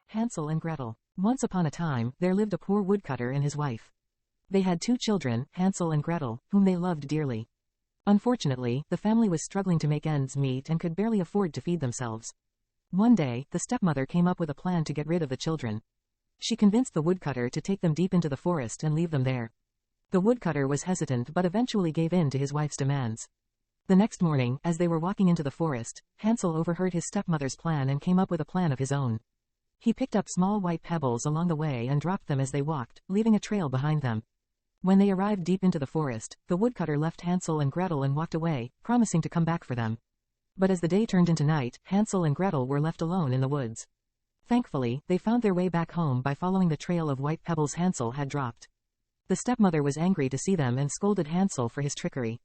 Hansel and Gretel. Once upon a time, there lived a poor woodcutter and his wife. They had 2 children, Hansel and Gretel, whom they loved dearly. Unfortunately, the family was struggling to make ends meet and could barely afford to feed themselves. One day, the stepmother came up with a plan to get rid of the children. She convinced the woodcutter to take them deep into the forest and leave them there. The woodcutter was hesitant but eventually gave in to his wife's demands. The next morning, as they were walking into the forest, Hansel overheard his stepmother's plan and came up with a plan of his own. He picked up small white pebbles along the way and dropped them as they walked, leaving a trail behind them. When they arrived deep into the forest, the woodcutter left Hansel and Gretel and walked away, promising to come back for them. But as the day turned into night, Hansel and Gretel were left alone in the woods. Thankfully, they found their way back home by following the trail of white pebbles Hansel had dropped. The stepmother was angry to see them and scolded Hansel for his trickery.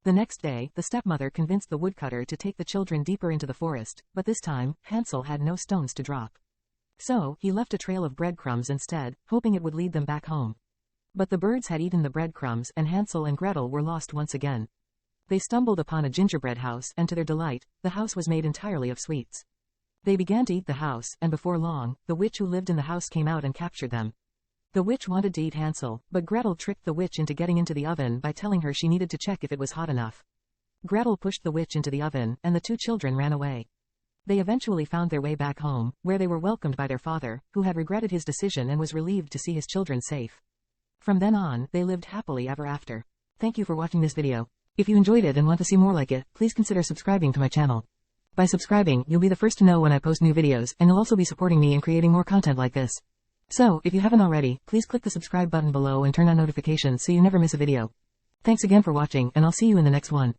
The next day, the stepmother convinced the woodcutter to take the children deeper into the forest, but this time, Hansel had no stones to drop. So, he left a trail of breadcrumbs instead, hoping it would lead them back home. But the birds had eaten the breadcrumbs and Hansel and Gretel were lost once again. They stumbled upon a gingerbread house and to their delight, the house was made entirely of sweets. They began to eat the house and before long, the witch who lived in the house came out and captured them. The witch wanted to eat Hansel, but Gretel tricked the witch into getting into the oven by telling her she needed to check if it was hot enough. Gretel pushed the witch into the oven and the 2 children ran away. They eventually found their way back home, where they were welcomed by their father, who had regretted his decision and was relieved to see his children safe. From then on, they lived happily ever after. Thank you for watching this video. If you enjoyed it and want to see more like it, please consider subscribing to my channel. By subscribing, you'll be the first to know when I post new videos, and you'll also be supporting me in creating more content like this. So, if you haven't already, please click the subscribe button below and turn on notifications so you never miss a video. Thanks again for watching, and I'll see you in the next one.